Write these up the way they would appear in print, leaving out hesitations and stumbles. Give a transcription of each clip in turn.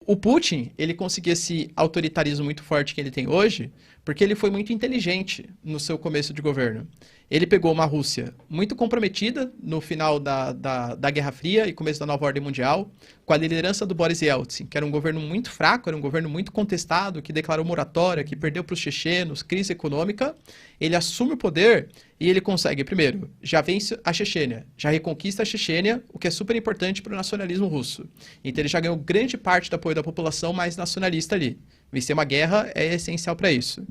O Putin, ele conseguia esse autoritarismo muito forte que ele tem hoje, porque ele foi muito inteligente no seu começo de governo. Ele pegou uma Rússia muito comprometida no final da Guerra Fria e começo da nova ordem mundial, com a liderança do Boris Yeltsin, que era um governo muito fraco, era um governo muito contestado, que declarou moratória, que perdeu para os chechenos, crise econômica. Ele assume o poder e ele consegue, primeiro, já vence a Chechênia, já reconquista a Chechênia, o que é super importante para o nacionalismo russo. Então ele já ganhou grande parte do apoio da população mais nacionalista ali. Vencer uma guerra é essencial para isso.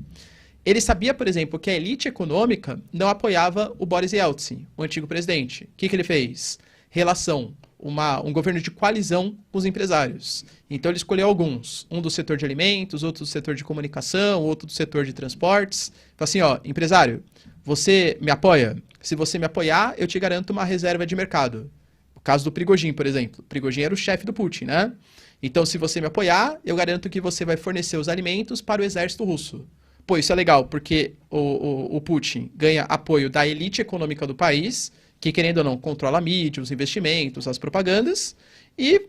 Ele sabia, por exemplo, que a elite econômica não apoiava o Boris Yeltsin, o antigo presidente. O que ele fez? Relação, um governo de coalizão com os empresários. Então ele escolheu alguns, um do setor de alimentos, outro do setor de comunicação, outro do setor de transportes. Falou assim, ó, empresário, você me apoia? Se você me apoiar, eu te garanto uma reserva de mercado. O caso do Prigozhin, por exemplo. Prigozhin era o chefe do Putin, né? Então, se você me apoiar, eu garanto que você vai fornecer os alimentos para o exército russo. Pô, isso é legal, porque o Putin ganha apoio da elite econômica do país, que, querendo ou não, controla a mídia, os investimentos, as propagandas, e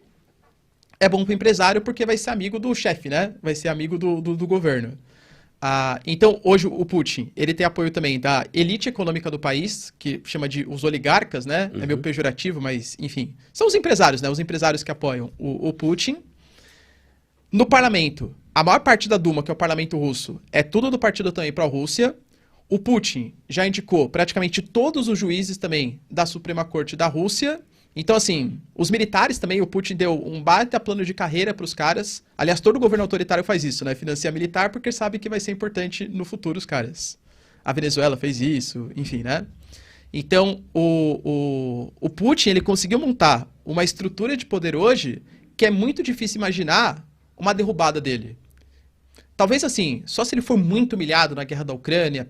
é bom para o empresário porque vai ser amigo do chefe, né? Vai ser amigo do governo. Então, hoje, o Putin, ele tem apoio também da elite econômica do país, que chama de os oligarcas, né? É meio pejorativo, mas, enfim. São os empresários, né? Os empresários que apoiam o Putin. No parlamento, a maior parte da Duma, que é o parlamento russo, é tudo do partido também pró-Rússia. O Putin já indicou praticamente todos os juízes também da Suprema Corte da Rússia. Então, assim, os militares também, o Putin deu um baita plano de carreira para os caras. Aliás, todo governo autoritário faz isso, né? Financia militar porque sabe que vai ser importante no futuro os caras. A Venezuela fez isso, enfim, né? Então, o Putin, ele conseguiu montar uma estrutura de poder hoje que é muito difícil imaginar uma derrubada dele. Talvez assim, só se ele for muito humilhado na guerra da Ucrânia,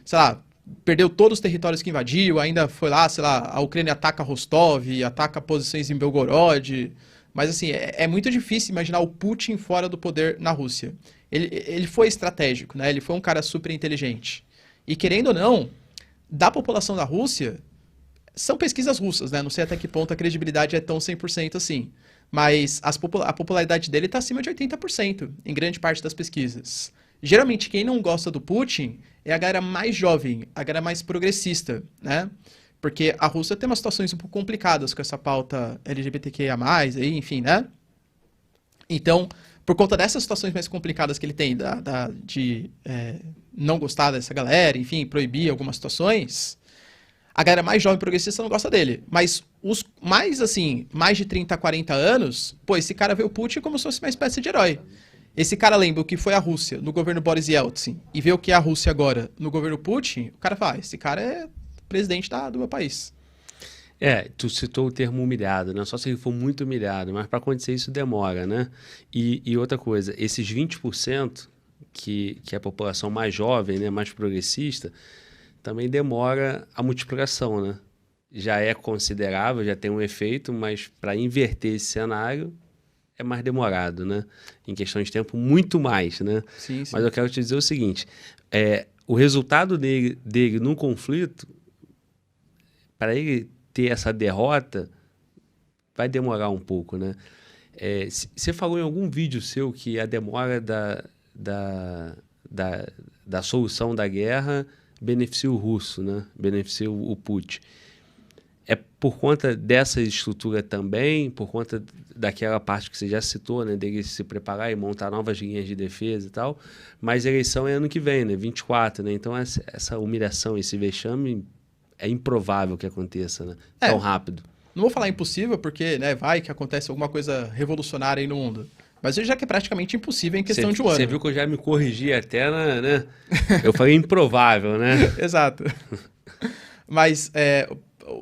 sei lá, perdeu todos os territórios que invadiu, ainda foi lá, sei lá, a Ucrânia ataca Rostov, ataca posições em Belgorod, mas assim, é muito difícil imaginar o Putin fora do poder na Rússia. Ele foi estratégico, né? Ele foi um cara super inteligente. E querendo ou não, da população da Rússia, são pesquisas russas, né? Não sei até que ponto a credibilidade é tão 100% assim. Mas a popularidade dele está acima de 80% em grande parte das pesquisas. Geralmente, quem não gosta do Putin é a galera mais jovem, a galera mais progressista, né? Porque a Rússia tem umas situações um pouco complicadas com essa pauta LGBTQIA+, aí, enfim, né? Então, por conta dessas situações mais complicadas que ele tem, de não gostar dessa galera, enfim, proibir algumas situações, a galera mais jovem progressista não gosta dele. Mas os mais, assim, mais de 30, 40 anos, pô, esse cara vê o Putin como se fosse uma espécie de herói. Esse cara lembra o que foi a Rússia no governo Boris Yeltsin e vê o que é a Rússia agora no governo Putin, o cara fala, esse cara é presidente do meu país. Tu citou o termo humilhado, né? Só se ele for muito humilhado, mas para acontecer isso demora, né? E outra coisa, esses 20% que é a população mais jovem, né, mais progressista, também demora a multiplicação, né? Já é considerável, já tem um efeito, mas para inverter esse cenário é mais demorado, né? Em questão de tempo, muito mais, né? Sim, sim. Mas eu quero te dizer o seguinte, o resultado dele num conflito, para ele ter essa derrota, vai demorar um pouco, né? Você falou em algum vídeo seu que a demora da solução da guerra beneficia o russo, né? Beneficia o Putin. É por conta dessa estrutura também, por conta daquela parte que você já citou, né? Dele se preparar e montar novas linhas de defesa e tal, mas a eleição é ano que vem, né? 24, né? Então essa humilhação, esse vexame é improvável que aconteça, né? Tão rápido. Não vou falar impossível, porque, né, vai que acontece alguma coisa revolucionária aí no mundo. Mas já que é praticamente impossível em questão de um ano. Você viu que eu já me corrigi até, né? Eu falei improvável, né? Exato. Mas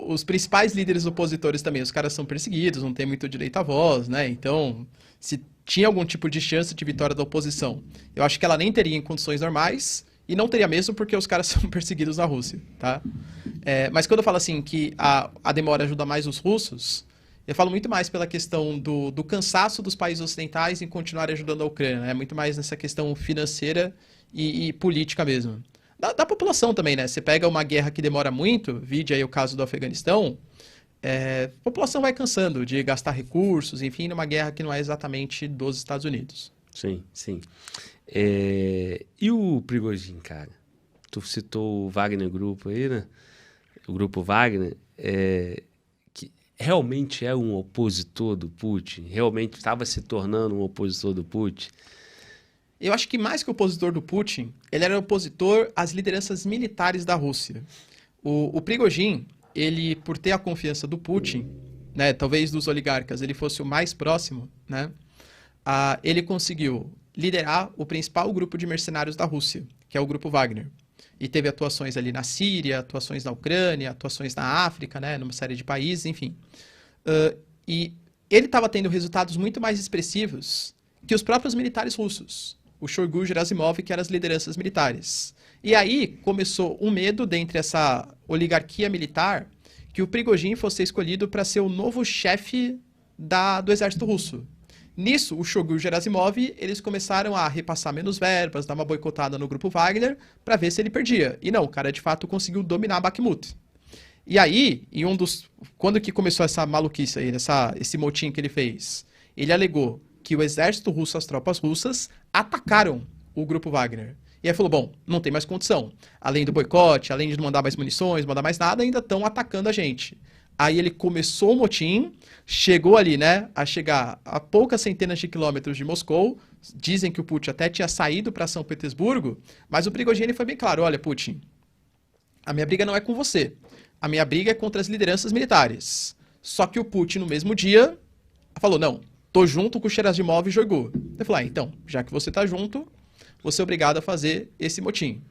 os principais líderes opositores também, os caras são perseguidos, não tem muito direito à voz, né? Então, se tinha algum tipo de chance de vitória da oposição, eu acho que ela nem teria em condições normais, e não teria mesmo porque os caras são perseguidos na Rússia, tá? Mas quando eu falo assim que a demora ajuda mais os russos, eu falo muito mais pela questão do cansaço dos países ocidentais em continuar ajudando a Ucrânia, né? Muito mais nessa questão financeira e política mesmo. Da população também, né? Você pega uma guerra que demora muito, vide aí o caso do Afeganistão, a população vai cansando de gastar recursos, enfim, numa guerra que não é exatamente dos Estados Unidos. Sim, sim. E o Prigozhin, cara? Tu citou o Wagner Grupo aí, né? O Grupo Wagner, que realmente é um opositor do Putin? Realmente estava se tornando um opositor do Putin? Eu acho que mais que opositor do Putin, ele era opositor às lideranças militares da Rússia. O Prigozhin, ele, por ter a confiança do Putin, né, talvez dos oligarcas, ele fosse o mais próximo, né, ele conseguiu liderar o principal grupo de mercenários da Rússia, que é o Grupo Wagner. E teve atuações ali na Síria, atuações na Ucrânia, atuações na África, né, numa série de países, enfim. E ele estava tendo resultados muito mais expressivos que os próprios militares russos. O Shoigu, Gerasimov, que eram as lideranças militares. E aí começou um medo dentre essa oligarquia militar que o Prigozhin fosse escolhido para ser o novo chefe do exército russo. Nisso, o Shoigu e o Gerasimov, eles começaram a repassar menos verbas, dar uma boicotada no grupo Wagner, para ver se ele perdia. E não, o cara de fato conseguiu dominar Bakhmut. E aí, quando que começou essa maluquice aí, esse motim que ele fez? Ele alegou que o exército russo, as tropas russas, atacaram o grupo Wagner. E aí falou, bom, não tem mais condição. Além do boicote, além de não mandar mais munições, não mandar mais nada, ainda estão atacando a gente. Aí ele começou o motim, chegou ali, né, a chegar a poucas centenas de quilômetros de Moscou. Dizem que o Putin até tinha saído para São Petersburgo, mas o Prigozhin foi bem claro, olha, Putin, a minha briga não é com você. A minha briga é contra as lideranças militares. Só que o Putin, no mesmo dia, falou, não, tô junto com o Gerasimov e Shoigu. Ele falou, então, já que você tá junto, você é obrigado a fazer esse motim.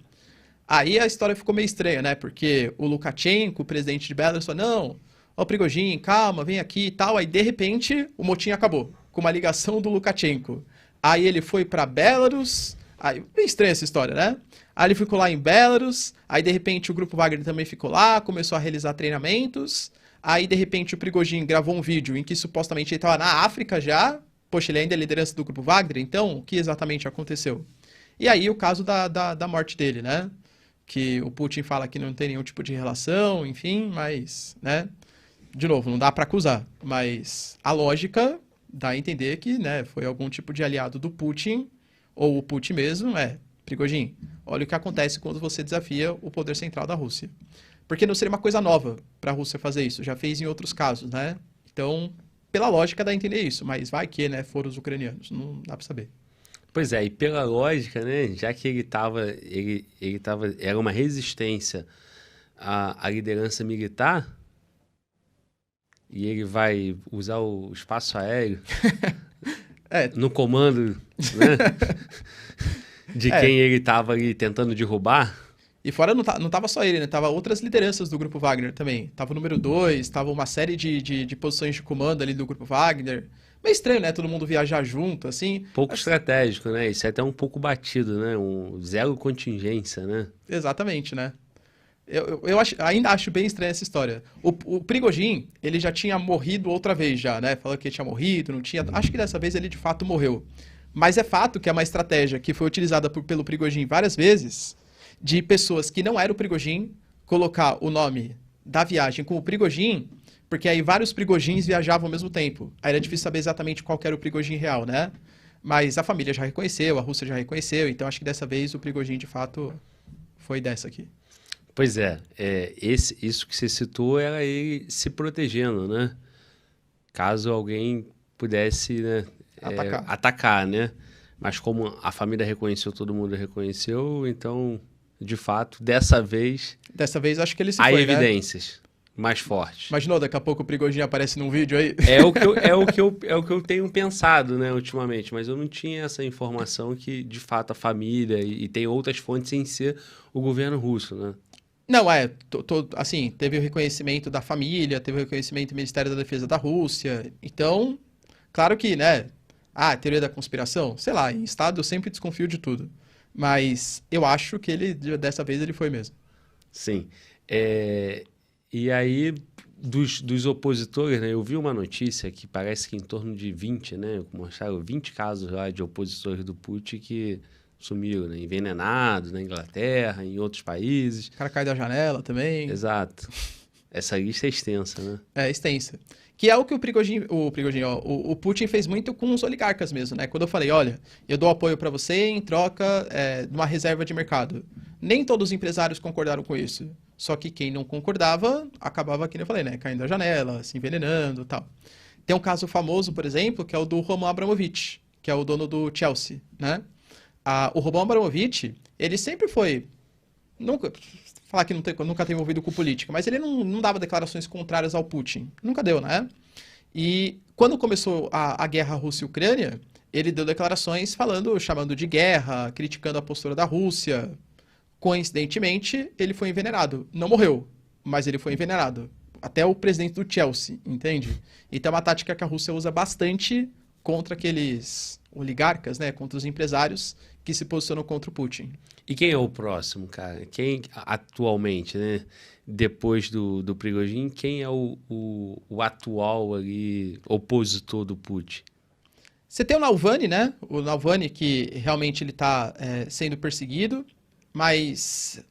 Aí a história ficou meio estranha, né? Porque o Lukashenko, o presidente de Belarus, falou, não, ó, Prigozhin, calma, vem aqui e tal. Aí, de repente, o motim acabou, com uma ligação do Lukashenko. Aí ele foi pra Belarus, aí, bem estranha essa história, né? Aí ele ficou lá em Belarus, aí de repente o grupo Wagner também ficou lá, começou a realizar treinamentos. Aí, de repente, o Prigozhin gravou um vídeo em que supostamente ele estava na África já. Poxa, ele ainda é liderança do grupo Wagner, então o que exatamente aconteceu? E aí o caso da morte dele, né? Que o Putin fala que não tem nenhum tipo de relação, enfim, mas, né? De novo, não dá para acusar, mas a lógica dá a entender que, né, foi algum tipo de aliado do Putin, ou o Putin mesmo, Prigozhin, olha o que acontece quando você desafia o poder central da Rússia. Porque não seria uma coisa nova para a Rússia fazer isso, já fez em outros casos, né? Então, pela lógica dá a entender isso, mas vai que, né, foram os ucranianos, não dá para saber. Pois é, e pela lógica, né, já que era uma resistência à liderança militar, e ele vai usar o espaço aéreo no comando, né, de quem ele estava ali tentando derrubar. E fora não tava só ele, né? Tava outras lideranças do grupo Wagner também. Tava o número 2, tava uma série de posições de comando ali do grupo Wagner. Meio estranho, né? Todo mundo viajar junto, assim. Pouco estratégico, né? Isso é até um pouco batido, né? Um zero contingência, né? Exatamente, né? Ainda acho bem estranha essa história. O Prigozhin, ele já tinha morrido outra vez já, né? Falou que ele tinha morrido, não tinha... Acho que dessa vez ele de fato morreu. Mas é fato que é uma estratégia que foi utilizada pelo Prigozhin várias vezes, de pessoas que não eram o Prigozhin, colocar o nome da viagem como Prigozhin, porque aí vários Prigozhins viajavam ao mesmo tempo. Aí era difícil saber exatamente qual era o Prigozhin real, né? Mas a família já reconheceu, a Rússia já reconheceu, então acho que dessa vez o Prigozhin de fato foi dessa aqui. Pois isso que você citou era ele se protegendo, né? Caso alguém pudesse, né, atacar, né? Mas como a família reconheceu, todo mundo reconheceu, então, de fato, dessa vez acho que ele se há foi, evidências mais fortes. Imaginou, daqui a pouco o Prigozhin aparece num vídeo aí? É o que eu tenho pensado, né, ultimamente, mas eu não tinha essa informação que, de fato, a família e tem outras fontes em si o governo russo, né? Não, assim, teve o reconhecimento da família, teve o reconhecimento do Ministério da Defesa da Rússia, então, claro que, né, teoria da conspiração, sei lá, em Estado eu sempre desconfio de tudo, mas eu acho que dessa vez ele foi mesmo. Sim, e aí, dos opositores, né, eu vi uma notícia que parece que em torno de 20, né, mostraram 20 casos lá de opositores do Putin que sumiram, né, envenenados na Inglaterra, em outros países. O cara cai da janela também. Exato. Essa lista é extensa, né? É, extensa. Que é o que o Putin fez muito com os oligarcas mesmo, né? Quando eu falei, olha, eu dou apoio para você em troca de uma reserva de mercado. Nem todos os empresários concordaram com isso. Só que quem não concordava, acabava, que nem eu falei, né? Caindo da janela, se envenenando e tal. Tem um caso famoso, por exemplo, que é o do Roman Abramovich, que é o dono do Chelsea, né? O Roman Abramovich, ele sempre foi... Nunca, falar que nunca teve envolvido com política, mas ele não dava declarações contrárias ao Putin. Nunca deu, né? E quando começou a guerra Rússia e Ucrânia, ele deu declarações chamando de guerra, criticando a postura da Rússia. Coincidentemente, ele foi envenenado. Não morreu, mas ele foi envenenado. Até o presidente do Chelsea, entende? Então é uma tática que a Rússia usa bastante contra aqueles oligarcas, né? Contra os empresários que se posicionam contra o Putin. E quem é o próximo, cara? Quem atualmente, né? Depois do Prigozhin, quem é o atual ali opositor do Putin? Você tem o Navalny, né? O Navalny que realmente ele está sendo perseguido, mas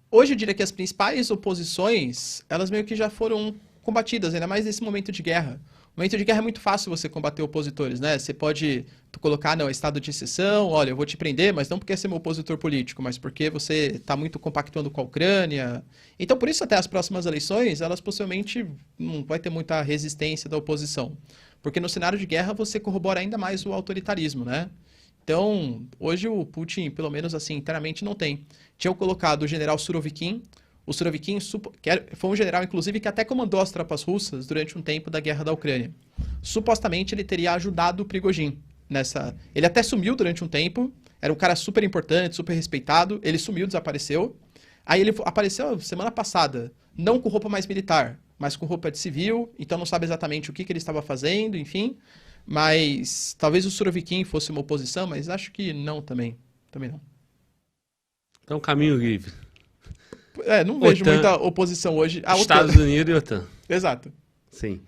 hoje eu diria que as principais oposições, elas meio que já foram combatidas, ainda mais nesse momento de guerra. No momento de guerra é muito fácil você combater opositores, né? Você pode colocar, não, estado de exceção, olha, eu vou te prender, mas não porque é meu opositor político, mas porque você está muito compactuando com a Ucrânia. Então, por isso, até as próximas eleições, elas possivelmente não vai ter muita resistência da oposição. Porque no cenário de guerra você corrobora ainda mais o autoritarismo, né? Então, hoje o Putin, pelo menos assim, internamente não tem. Tinham colocado o general Surovikin. O Surovikin foi um general, inclusive, que até comandou as tropas russas durante um tempo da guerra da Ucrânia. Supostamente ele teria ajudado o Prigozhin nessa... Ele até sumiu durante um tempo, era um cara super importante, super respeitado, ele sumiu, desapareceu. Aí ele apareceu semana passada, não com roupa mais militar, mas com roupa de civil, então não sabe exatamente o que ele estava fazendo, enfim. Mas talvez o Surovikin fosse uma oposição, mas acho que não também. Também não. Então, caminho livre. Não vejo OTAN, muita oposição hoje. Estados Unidos e OTAN. Exato. Sim.